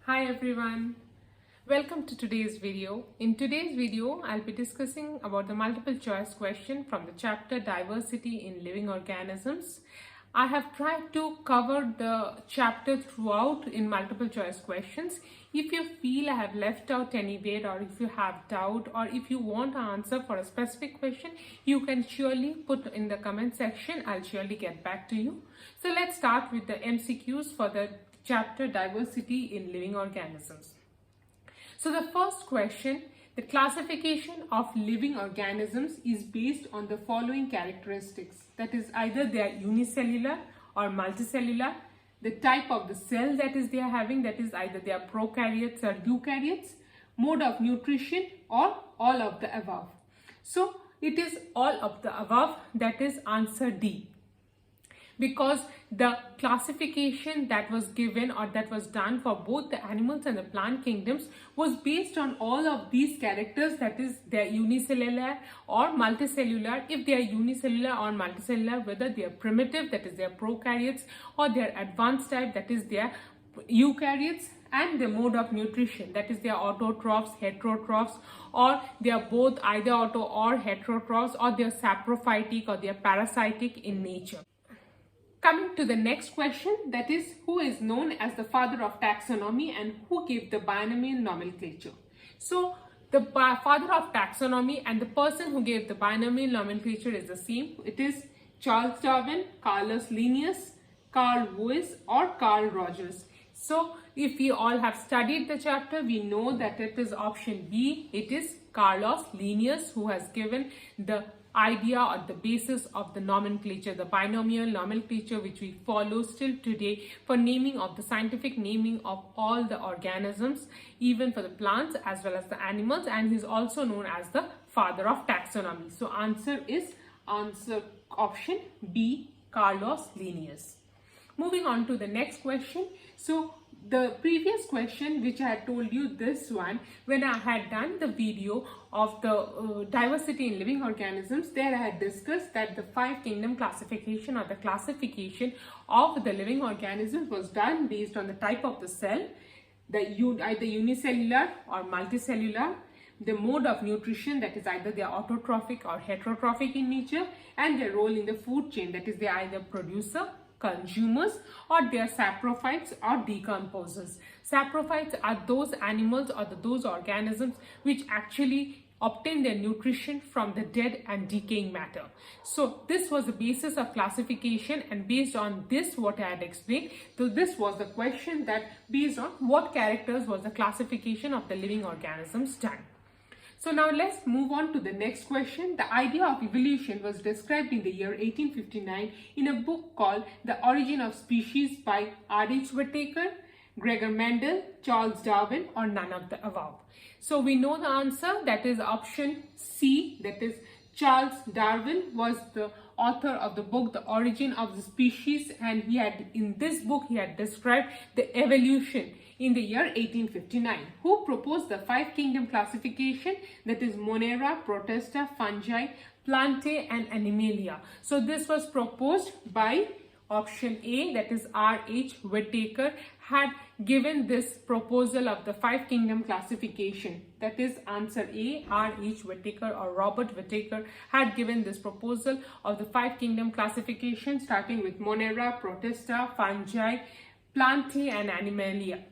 Hi everyone, welcome to today's video. In today's video, I'll be discussing about the multiple choice question from the chapter Diversity in Living Organisms. I have tried to cover the chapter throughout in multiple choice questions. If you feel I have left out anywhere, or if you have doubt, or if you want an answer for a specific question, you can surely put in the comment section. I'll surely get back to you. So let's start with the MCQs for the chapter Diversity in Living Organisms. So the first question, the classification of living organisms is based on the following characteristics. That is, either they are unicellular or multicellular, the type of the cell that is they are having, that is either they are prokaryotes or eukaryotes, mode of nutrition, or all of the above. So it is all of the above, that is answer D. Because the classification that was given or that was done for both the animals and the plant kingdoms was based on all of these characters, that is they are unicellular or multicellular. If they are unicellular or multicellular, whether they are primitive, that is they are prokaryotes, or they are advanced type, that is they are eukaryotes, and the mode of nutrition, that is they are autotrophs, heterotrophs, or they are both either auto or heterotrophs, or they are saprophytic or they are parasitic in nature. Coming to the next question, that is, who is known as the father of taxonomy and who gave the binomial nomenclature? So the father of taxonomy and the person who gave the binomial nomenclature is the same. It is Charles Darwin, Carolus Linnaeus, Carl Woese, or Carl Rogers. So if we all have studied the chapter, we know that it is option B. It is Carolus Linnaeus who has given the idea or the basis of the nomenclature, the binomial nomenclature, which we follow still today for naming of the scientific naming of all the organisms, even for the plants as well as the animals, and he's also known as the father of taxonomy. So answer is option B, Carolus Linnaeus. Moving on to the next question. So the previous question, which I had told you, this one, when I had done the video of the diversity in living organisms, there I had discussed that the 5 kingdom classification or the classification of the living organisms was done based on the type of the cell, either unicellular or multicellular, the mode of nutrition, that is either they are autotrophic or heterotrophic in nature, and their role in the food chain, that is they are either producer, consumers, or they are saprophytes or decomposers. Saprophytes are those animals or those organisms which actually obtain their nutrition from the dead and decaying matter. So this was the basis of classification, and based on this what I had explained, so this was the question, that based on what characters was the classification of the living organisms done. So now let's move on to the next question. The idea of evolution was described in the year 1859 in a book called The Origin of Species by R.H. Whittaker, Gregor Mendel, Charles Darwin, or none of the above. So we know the answer, that is option C, that is Charles Darwin was the author of the book The Origin of the Species, and in this book he had described the evolution in the year 1859. Who proposed the 5 kingdom classification, that is Monera, Protista, Fungi, Plantae, and Animalia. So this was proposed by option A, that is R.H. Whittaker had given this proposal of the 5 kingdom classification. That is answer A, R.H. Whittaker or Robert Whittaker had given this proposal of the 5 kingdom classification, starting with Monera, Protista, Fungi, Plantae, and Animalia.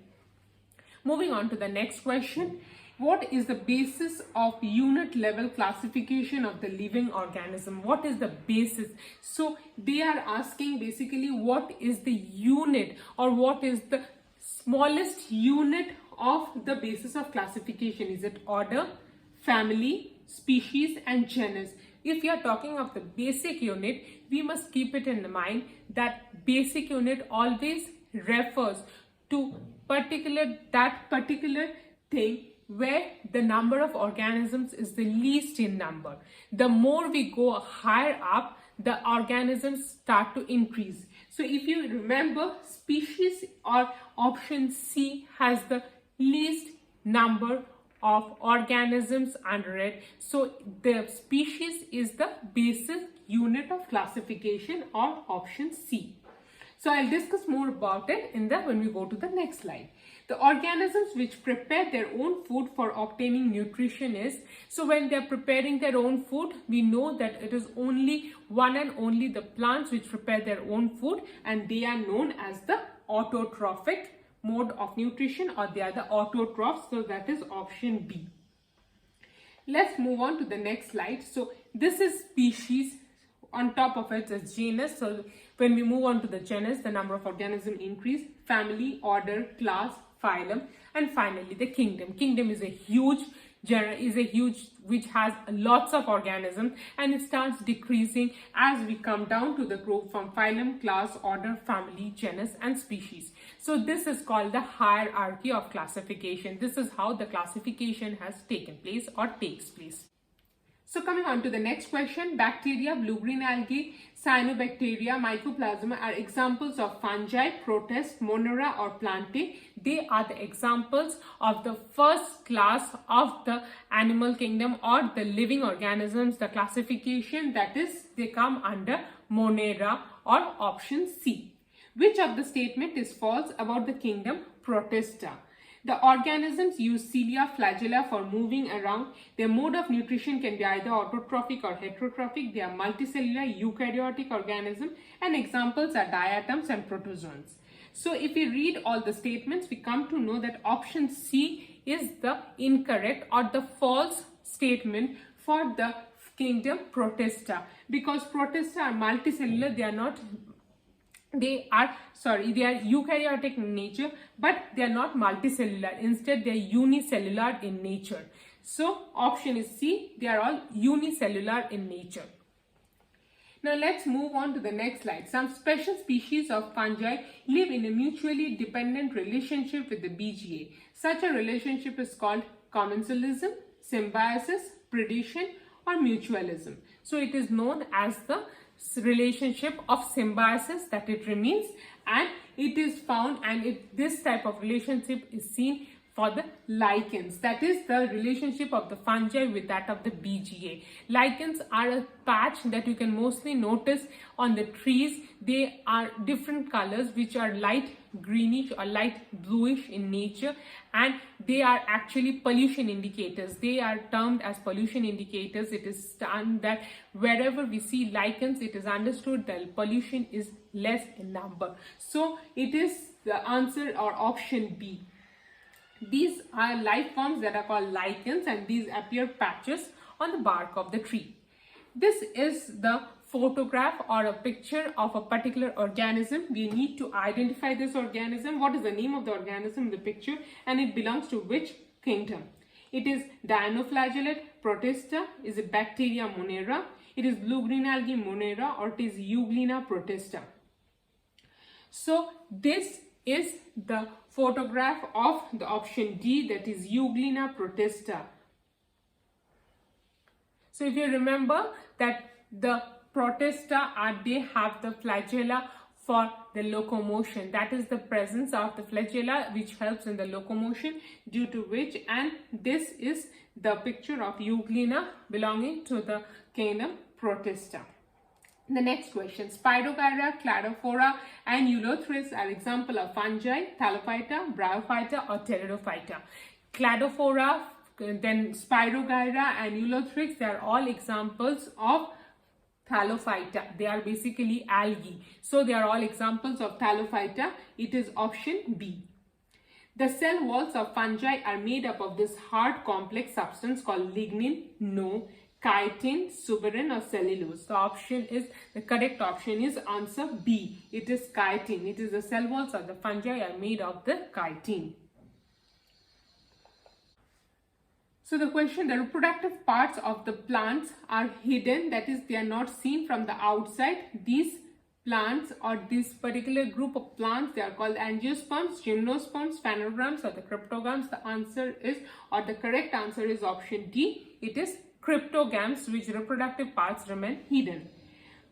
Moving on to the next question. What is the basis of unit level classification of the living organism? What is the basis? So they are asking basically what is the unit or what is the smallest unit of the basis of classification? Is it order, family, species, and genus? If you are talking of the basic unit, we must keep it in mind that basic unit always refers to that particular thing where the number of organisms is the least in number. The more we go higher up, the organisms start to increase. So if you remember, species or option C has the least number of organisms under it. So the species is the basic unit of classification, or option C. So I'll discuss more about it when we go to the next slide. The organisms which prepare their own food for obtaining nutrition is, so when they're preparing their own food, we know that it is only one and only the plants which prepare their own food, and they are known as the autotrophic mode of nutrition, or they are the autotrophs. So that is option B. Let's move on to the next slide. So this is species. On top of it is genus. So when we move on to the genus, the number of organisms increase, family, order, class, phylum, and finally the kingdom. Kingdom is a huge which has lots of organisms, and it starts decreasing as we come down to the group from phylum, class, order, family, genus, and species. So this is called the hierarchy of classification. This is how the classification has taken place or takes place. So coming on to the next question, bacteria, blue-green algae, cyanobacteria, mycoplasma are examples of fungi, protist, monera or plantae. They are the examples of the first class of the animal kingdom or the living organisms. The classification, that is, they come under monera or option C. Which of the statement is false about the kingdom Protista? The organisms use cilia, flagella for moving around. Their mode of nutrition can be either autotrophic or heterotrophic. They are multicellular eukaryotic organisms, and examples are diatoms and protozoans. So if we read all the statements, we come to know that option C is the incorrect or the false statement for the kingdom Protista, because Protista are multicellular. They are eukaryotic in nature, but they are not multicellular. Instead, they are unicellular in nature. So option is C, they are all unicellular in nature. Now let's move on to the next slide. Some special species of fungi live in a mutually dependent relationship with the BGA. Such a relationship is called commensalism, symbiosis, predation, or mutualism. So it is known as the relationship of symbiosis, that it remains, and it is found, and this type of relationship is seen for the lichens. That is the relationship of the fungi with that of the BGA. Lichens are a patch that you can mostly notice on the trees. They are different colors which are light greenish or light bluish in nature, and they are actually pollution indicators. They are termed as pollution indicators. It is done that wherever we see lichens, it is understood that pollution is less in number. So it is the answer, or option B. These are life forms that are called lichens, and these appear patches on the bark of the tree. This is the photograph or a picture of a particular organism. We need to identify this organism. What is the name of the organism in the picture, and it belongs to which kingdom? It is dinoflagellate Protista. Is it bacteria monera? It is blue-green algae monera, or it is Euglena protista. So this is the photograph of the option D, that is Euglena protista. So if you remember that the Protista they have the flagella for the locomotion. That is the presence of the flagella which helps in the locomotion, due to which, and this is the picture of Euglena belonging to the kingdom Protista. The next question, Spirogyra, Cladophora and Eulothrix are example of fungi, Thallophyta, Bryophyta or Pteridophyta. Cladophora, then Spirogyra and Eulothrix, they are all examples of Thallophyta. They are basically algae. So they are all examples of Thallophyta. It is option B. The cell walls of fungi are made up of this hard complex substance called lignin. No. Chitin, suberin or cellulose. The correct option is answer B. It is chitin. It is the cell walls of the fungi are made of the chitin. So the question, the reproductive parts of the plants are hidden, that is, they are not seen from the outside. These plants, or this particular group of plants, they are called angiosperms, gymnosperms, phanerograms or the cryptogams. The answer is, or the correct answer is option D. It is cryptogams, which reproductive parts remain hidden.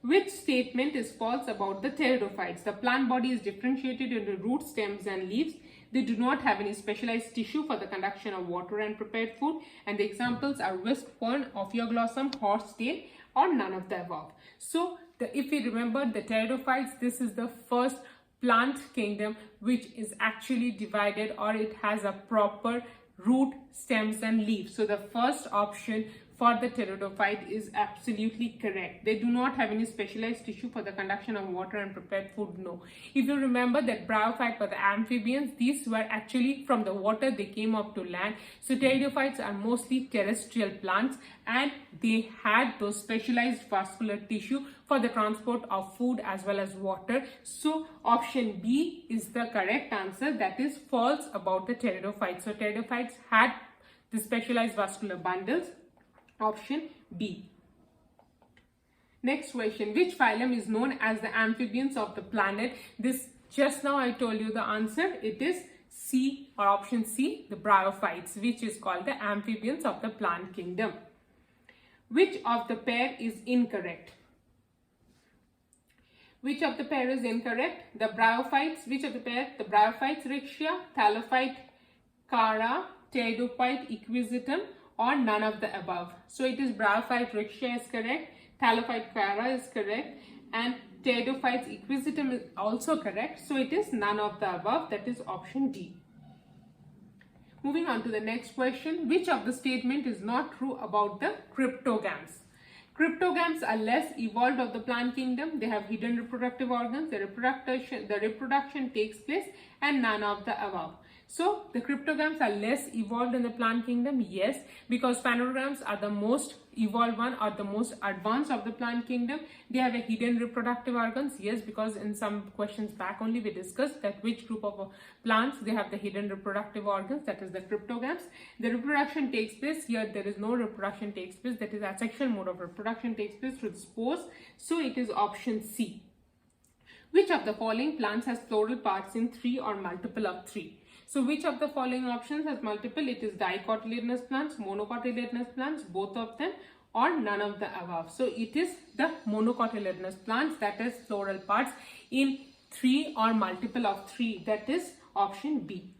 Which statement is false about the pteridophytes? The plant body is differentiated into roots, stems and leaves. They do not have any specialized tissue for the conduction of water and prepared food, and the examples are wisp fern, Ophioglossum, horsetail, or none of the above. So if we remember the pteridophytes, this is the first plant kingdom which is actually divided, or it has a proper root, stems and leaves. So the first option for the pteridophyte is absolutely correct. They do not have any specialized tissue for the conduction of water and prepared food. No. If you remember that bryophyte were the amphibians, these were actually from the water, they came up to land. So pteridophytes are mostly terrestrial plants, and they had those specialized vascular tissue for the transport of food as well as water. So option B is the correct answer. That is false about the pteridophytes. So pteridophytes had the specialized vascular bundles. Option B. Next question. Which phylum is known as the amphibians of the planet? This just now I told you the answer. It is C, or option C, the bryophytes, which is called the amphibians of the plant kingdom. Which of the pair is incorrect? Which of the pair is incorrect? The bryophytes. Which of the pair? The bryophytes rixia, thallophyte cara, pteridophyte equisitum, or none of the above. So it is bryophyte rixia is correct, thallophyte cara is correct, and pteridophyte equisitum is also correct. So it is none of the above. That is option D. Moving on to the next question. Which of the statement is not true about the cryptogams? Cryptogams are less evolved of the plant kingdom. They have hidden reproductive organs. The reproduction takes place, and none of the above. So the cryptogams are less evolved in the plant kingdom. Yes, because phanerogams are the most evolved one, or the most advanced of the plant kingdom. They have a hidden reproductive organs. Yes, because in some questions back only we discussed that which group of plants they have the hidden reproductive organs, that is the cryptogams. The reproduction takes place here. There is no reproduction takes place. That is asexual mode of reproduction takes place through spores. So it is option C. Which of the following plants has floral parts in 3 or multiple of 3? So which of the following options has multiple? It is dicotyledonous plants, monocotyledonous plants, both of them, or none of the above. So it is the monocotyledonous plants that has floral parts in 3 or multiple of 3. That is option B.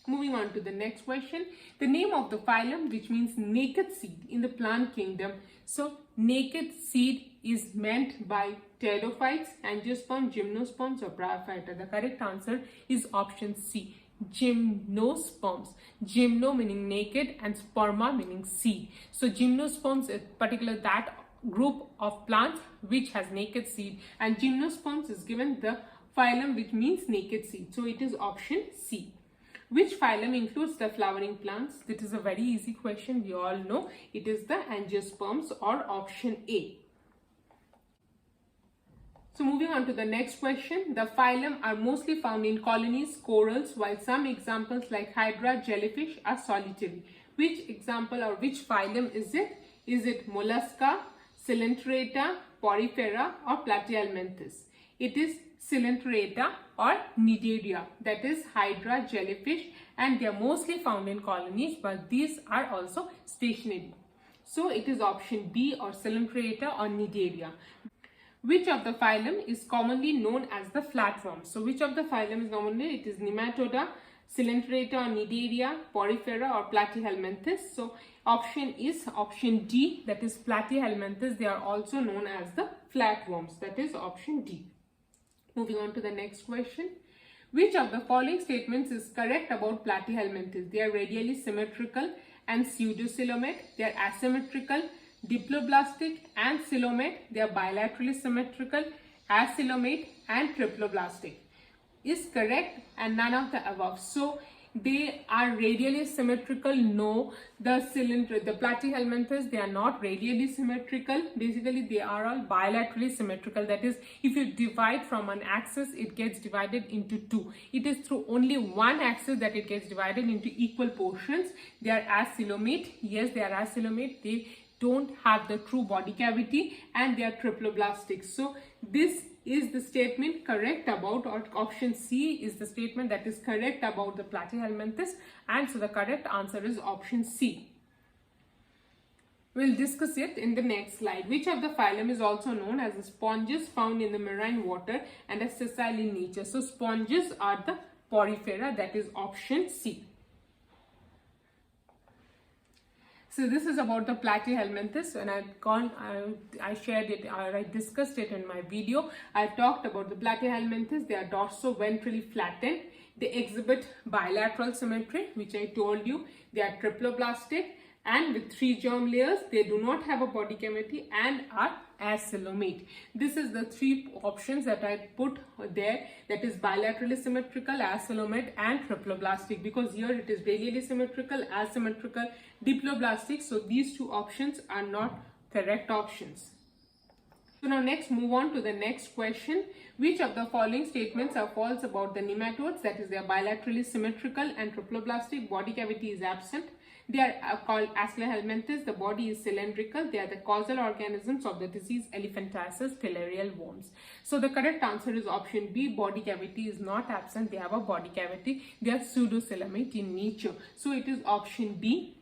Moving on to the next question. The name of the phylum, which means naked seed in the plant kingdom. So naked seed is meant by pteridophytes, angiosperms, gymnosperms, or bryophyta. The correct answer is option C, gymnosperms. Gymno meaning naked and sperma meaning seed. So gymnosperms is particular that group of plants which has naked seed, and gymnosperms is given the phylum which means naked seed. So it is option C. Which phylum includes the flowering plants? That is a very easy question. We all know it is the angiosperms, or option A. So moving on to the next question. The phylum are mostly found in colonies, corals, while some examples like hydra, jellyfish are solitary. Which example or which phylum is it? Is it Mollusca, Coelenterata, Porifera, or Platyhelminthes? It is Coelenterata or Cnidaria, that is hydra, jellyfish, and they are mostly found in colonies, but these are also stationary. So it is option B, or Coelenterata or Cnidaria. Which of the phylum is commonly known as the flatworm? So which of the phylum is commonly? It is Nematoda, Coelenterata or Cnidaria, Porifera, or Platyhelminthes. So option is option D, that is Platyhelminthes. They are also known as the flatworms. That is option D. Moving on to the next question. Which of the following statements is correct about Platyhelminthes? They are radially symmetrical and pseudocoelomate. They are asymmetrical, diploblastic, and coelomate. They are bilaterally symmetrical, acoelomate, and triploblastic. Is correct, and none of the above. So they are radially symmetrical. No, the Platyhelminthes, they are not radially symmetrical. Basically they are all bilaterally symmetrical. That is, if you divide from an axis, it gets divided into two. It is through only one axis that it gets divided into equal portions. They are acoelomate. Yes, they are acoelomate. They don't have the true body cavity, and they are triploblastic. So this is the statement correct about, or option C is the statement that is correct about the Platyhelminthes, and so the correct answer is option C. We'll discuss it in the next slide. Which of the phylum is also known as the sponges found in the marine water and are sessile in nature? So sponges are the Porifera. That is option C. So this is about the platyhelminthes. When I shared it or I discussed it in my video. I talked about the platyhelminthes. They are dorso-ventrally flattened. They exhibit bilateral symmetry, which I told you. They are triploblastic and with 3 germ layers. They do not have a body cavity and are acoelomate. This is the 3 options that I put there, that is bilaterally symmetrical, acoelomate and triploblastic, because here it is radially symmetrical, asymmetrical, diploblastic. So these 2 options are not correct options. So now next move on to the next question. Which of the following statements are false about the nematodes? That is, they are bilaterally symmetrical and triploblastic, body cavity is absent. They are called Asclepias. The body is cylindrical. They are the causal organisms of the disease elephantiasis filarial worms. So the correct answer is option B. Body cavity is not absent. They have a body cavity. They are pseudocoelomate in nature. So it is option B.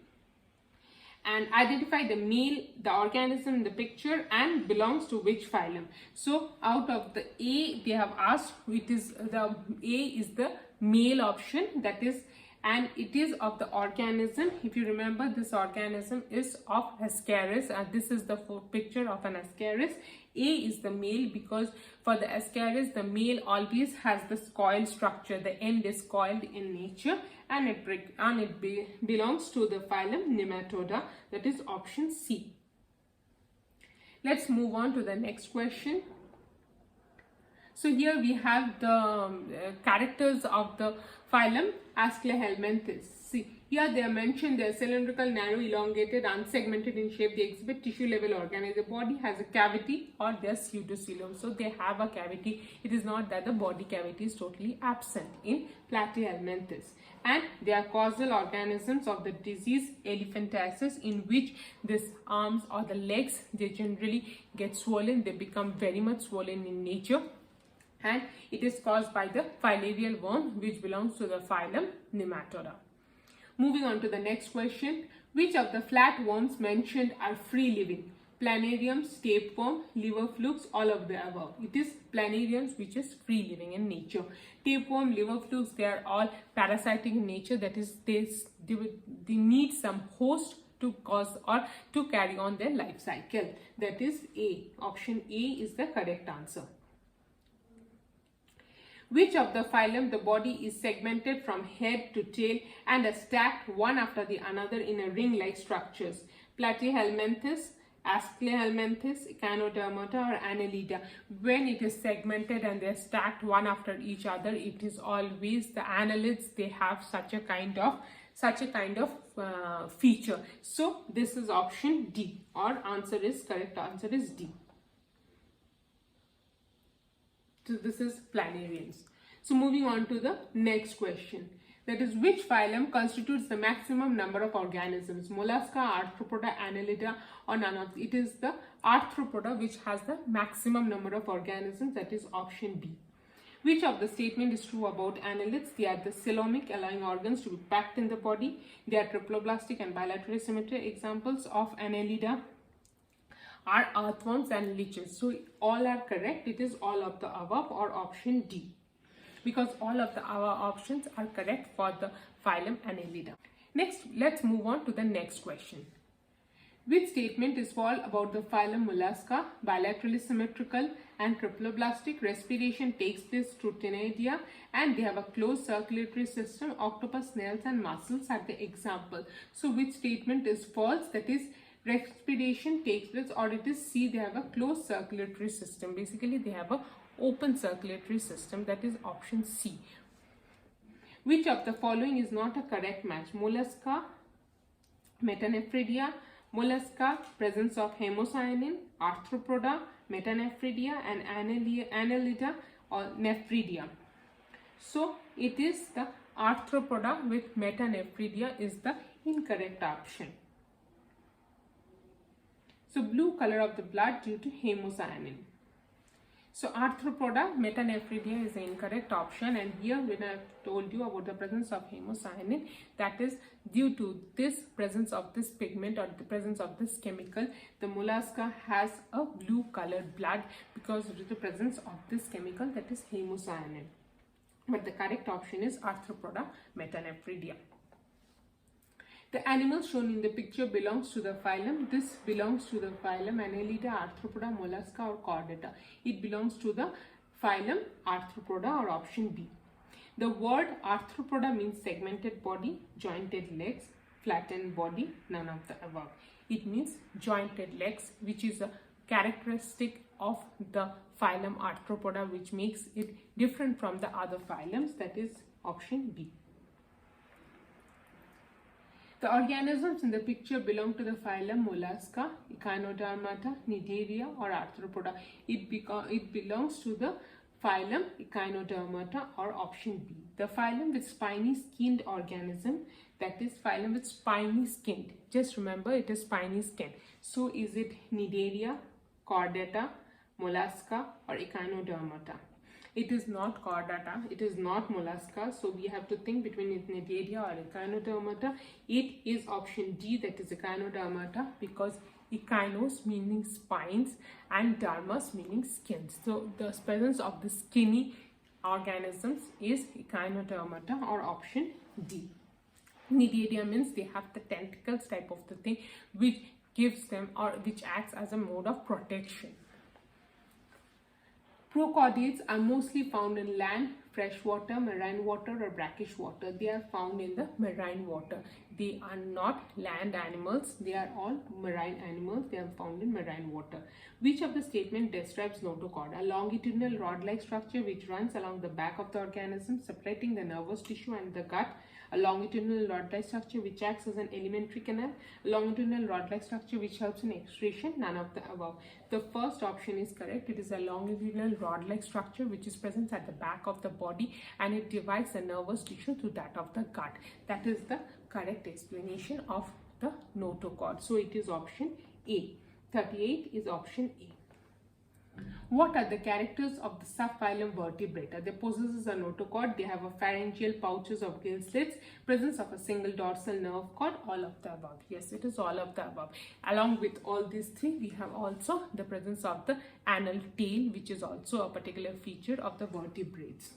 And identify the male, the organism in the picture, and belongs to which phylum. So out of the A, they have asked, which is the A is the male option, that is, and it is of the organism. If you remember, this organism is of Ascaris, and this is the picture of an Ascaris. A is the male because for the Ascaris, the male always has the coiled structure. The end is coiled in nature, and it belongs to the phylum Nematoda. That is option C. Let's move on to the next question. So here we have the characters of the phylum Asclepias. See, here they are mentioned. They are cylindrical, narrow, elongated, unsegmented in shape. They exhibit tissue-level organs. The body has a cavity, or they are pseudocoelom. So they have a cavity. It is not that the body cavity is totally absent in platyhelminthes. And they are causal organisms of the disease elephantiasis, in which these arms or the legs, they generally get swollen. They become very much swollen in nature. And it is caused by the filarial worm, which belongs to the phylum Nematoda. Moving on to the next question. Which of the flatworms mentioned are free living? Planariums, tapeworm, liver flukes, all of the above. It is planariums which is free living in nature. Tapeworm, liver flukes, they are all parasitic in nature. That is, they need some host to cause or to carry on their life cycle. That is A. Option A is the correct answer. Which of the phylum the body is segmented from head to tail and are stacked one after the another in a ring-like structures? Platyhelminthes, Asclepias, Echinodermata, or Annelida. When it is segmented and they are stacked one after each other, it is always the annelids. They have such a kind of feature. So this is option D. Correct answer is D. So this is planarians. So moving on to the next question. That is, which phylum constitutes the maximum number of organisms? Mollusca, Arthropoda, Annelida, or none of it is the Arthropoda which has the maximum number of organisms. That is option B. Which of the statement is true about annelids? They are the coelomic, allowing organs to be packed in the body. They are triploblastic and bilaterally symmetric. Examples of Annelida are earthworms and leeches. So all are correct. It is all of the above, or option D, because all of the above options are correct for the phylum Annelida. Next, let's move on to the next question. Which statement is false about the phylum Mollusca? Bilaterally symmetrical and triploblastic. Respiration takes place through tenidia, and they have a closed circulatory system. Octopus, snails, and mussels are the example. So which statement is false? That is, respiration takes place, or it is C, they have a closed circulatory system. Basically, they have a open circulatory system. That is option C. Which of the following is not a correct match? Mollusca, Metanephridia, Mollusca, presence of hemocyanin, Arthropoda, Metanephridia, and Annelida or Nephridia. So it is the Arthropoda with Metanephridia is the incorrect option. So blue color of the blood due to hemocyanin. So Arthropoda, Metanephridia is the incorrect option, and here when I told you about the presence of hemocyanin, that is due to this presence of this pigment or the presence of this chemical, the mollusca has a blue colored blood because due to the presence of this chemical, that is hemocyanin. But the correct option is Arthropoda, Metanephridia. The animal shown in the picture belongs to the phylum. This belongs to the phylum Annelida, Arthropoda, Mollusca or Chordata. It belongs to the phylum Arthropoda or option B. The word Arthropoda means segmented body, jointed legs, flattened body, none of the above. It means jointed legs, which is a characteristic of the phylum Arthropoda, which makes it different from the other phylums, that is option B. The organisms in the picture belong to the phylum Mollusca, Echinodermata, Cnidaria or Arthropoda. It belongs to the phylum Echinodermata or option B. The phylum with spiny skinned organism, that is phylum with spiny skinned. Just remember it is spiny skinned. So is it Cnidaria, Chordata, Mollusca or Echinodermata? It is not Chordata, it is not Mollusca, so we have to think between Cnidaria or Echinodermata. It is option D, that is Echinodermata, because echinos meaning spines and dermis meaning skins. So the presence of the skinny organisms is Echinodermata or option D. Cnidaria means they have the tentacles type of the thing which gives them or which acts as a mode of protection. Prochordates are mostly found in land, freshwater, marine water or brackish water. They are found in the marine water. They are not land animals. They are all marine animals. They are found in marine water. Which of the statement describes notochord? A longitudinal rod-like structure which runs along the back of the organism, separating the nervous tissue and the gut. A longitudinal rod-like structure which acts as an alimentary canal. A longitudinal rod-like structure which helps in excretion. None of the above. The first option is correct. It is a longitudinal rod-like structure which is present at the back of the body and it divides the nervous tissue to that of the gut. That is the correct explanation of the notochord. So it is option A. 38 is option A. What are the characters of the subphylum Vertebrata? They possess a notochord. They have a pharyngeal pouches of gill slits, presence of a single dorsal nerve cord, all of the above. Yes, it is all of the above. Along with all these three, we have also the presence of the anal tail, which is also a particular feature of the vertebrates.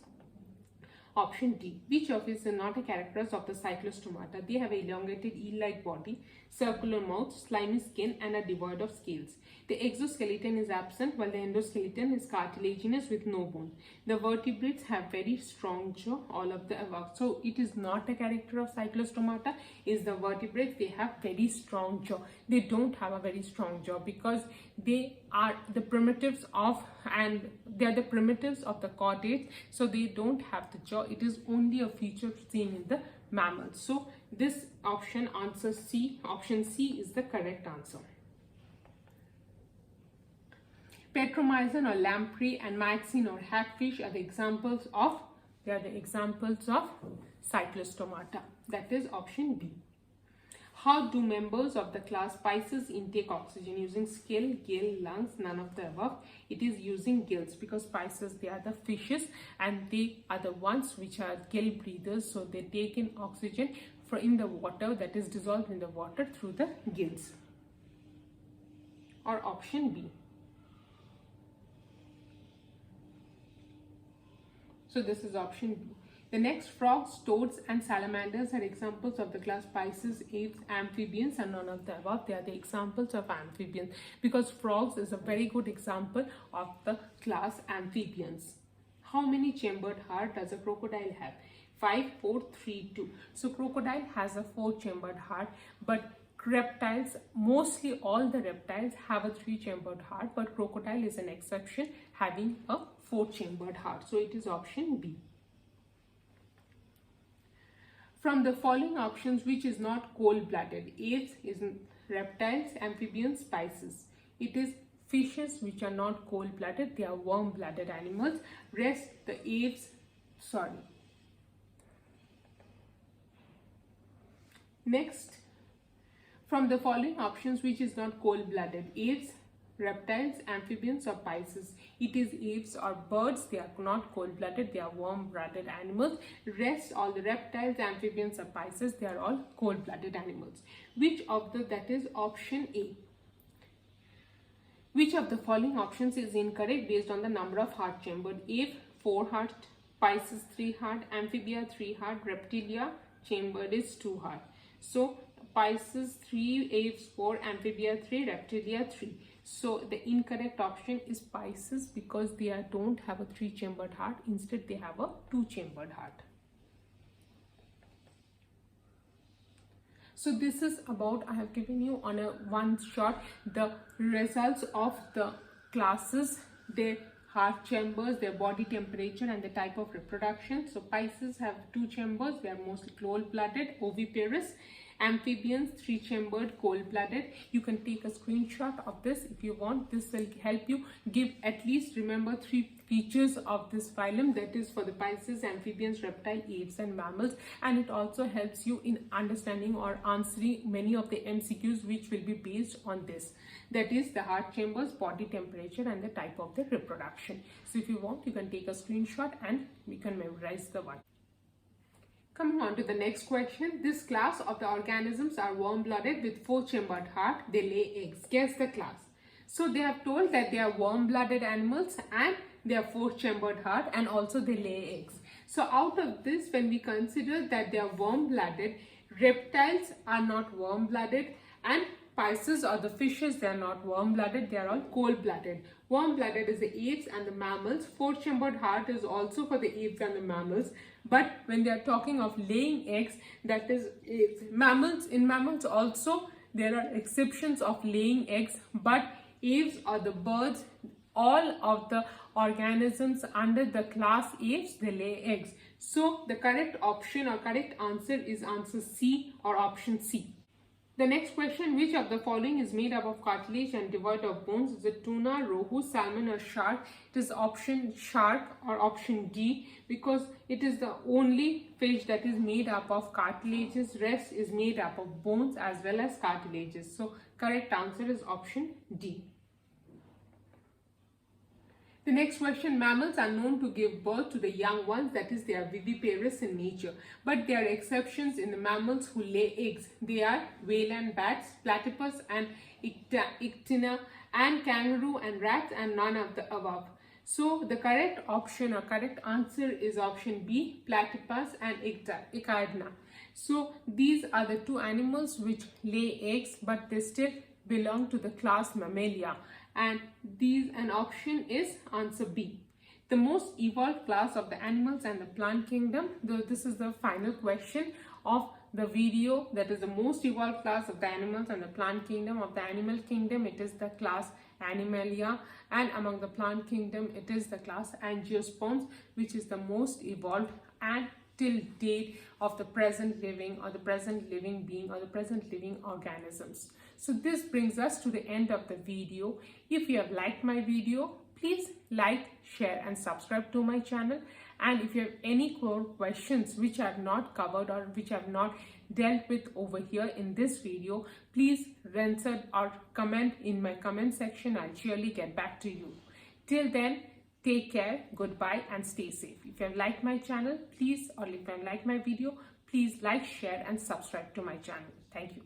Option D. Which of these are not a characters of the cyclostomata? They have elongated eel-like body, circular mouth, slimy skin and are devoid of scales. The exoskeleton is absent while the endoskeleton is cartilaginous with no bone. The vertebrates have very strong jaw, all of the above. So it is not a character of cyclostomata. Is the vertebrates, they have very strong jaw. They don't have a very strong jaw because they are the primitives of the chordates, so they don't have the jaw. It is only a feature seen in the mammals. So this option, answer C, option C is the correct answer. Petromyzon or lamprey and myxine or hagfish are the examples of cyclostomata. That is option B. How do members of the class Pisces intake oxygen? Using scale, gill, lungs, none of the above. It is using gills because Pisces, they are the fishes and they are the ones which are gill breathers. So they take in oxygen in the water, that is dissolved in the water through the gills. Or option B. So this is option B. The next, frogs, toads and salamanders are examples of the class Pisces, apes, amphibians and none of the above. They are the examples of amphibians because frogs is a very good example of the class amphibians. How many chambered heart does a crocodile have? 5, 4, 3, 2. So crocodile has a 4-chambered heart, but reptiles, mostly all the reptiles have a 3-chambered heart, but crocodile is an exception having a 4-chambered heart. So it is option B. From the following options, which is not cold-blooded? Apes is reptiles, amphibians, Pisces. It is fishes which are not cold-blooded. They are warm-blooded animals. Rest, the apes, Next, from the following options, which is not cold-blooded? Apes, reptiles, amphibians or Pisces. It is apes or birds. They are not cold-blooded. They are warm-blooded animals. Rest, all the reptiles, amphibians or Pisces, they are all cold-blooded animals. Which of the, that is option A. Which of the following options is incorrect based on the number of heart chambered? Ape 4 heart, Pisces 3 heart, amphibia 3 heart, reptilia chambered is 2 heart. So Pisces 3, Aves 4, Amphibia 3, Reptilia 3. So the incorrect option is Pisces because they don't have a 3-chambered heart. Instead, they have a 2-chambered heart. So this is about, I have given you on a one shot the results of the classes, their heart chambers, their body temperature and the type of reproduction. So Pisces have 2 chambers, they are mostly cold-blooded, oviparous. Amphibians 3-chambered, cold-blooded. You can take a screenshot of this if you want. This will help you give at least remember 3 features of this phylum, that is for the Pisces, amphibians, reptile, aves and mammals, and it also helps you in understanding or answering many of the MCQs which will be based on this, that is the heart chambers, body temperature and the type of the reproduction. So if you want, you can take a screenshot and we can memorize the one. Coming on to the next question. This class of the organisms are warm-blooded with 4-chambered heart. They lay eggs. Guess the class. So they have told that they are warm-blooded animals and they are 4-chambered heart and also they lay eggs. So out of this, when we consider that they are warm-blooded, reptiles are not warm-blooded and Pisces or the fishes, they are not warm-blooded, they are all cold-blooded. Warm-blooded is the aves and the mammals. 4-chambered heart is also for the aves and the mammals. But when they are talking of laying eggs, that is mammals. In mammals also there are exceptions of laying eggs, but aves or the birds, all of the organisms under the class aves, they lay eggs. So the correct option or correct answer is answer C or option C. The next question, which of the following is made up of cartilage and devoid of bones? Is it tuna, rohu, salmon or shark? It is option shark or option D because it is the only fish that is made up of cartilages. Rest is made up of bones as well as cartilages. So correct answer is option D. The next question, mammals are known to give birth to the young ones, that is they are viviparous in nature. But there are exceptions in the mammals who lay eggs. They are whale and bats, platypus and echidna and kangaroo and rats and none of the above. So the correct option or correct answer is option B, platypus and echidna. So these are the 2 animals which lay eggs but they still belong to the class Mammalia. And an option is answer B. The most evolved class of the animals and the plant kingdom, though this is the final question of the video, that is the most evolved class of the animals and the plant kingdom. Of the animal kingdom, it is the class Animalia, and among the plant kingdom, it is the class Angiosperms, which is the most evolved and till date of the present living or the present living being or the present living organisms. So this brings us to the end of the video. If you have liked my video, please like, share and subscribe to my channel. And if you have any core questions which I have not covered or which I have not dealt with over here in this video, please answer or comment in my comment section. I'll surely get back to you. Till then, take care, goodbye and stay safe. If you have liked my channel, please, or if you have liked my video, please like, share and subscribe to my channel. Thank you.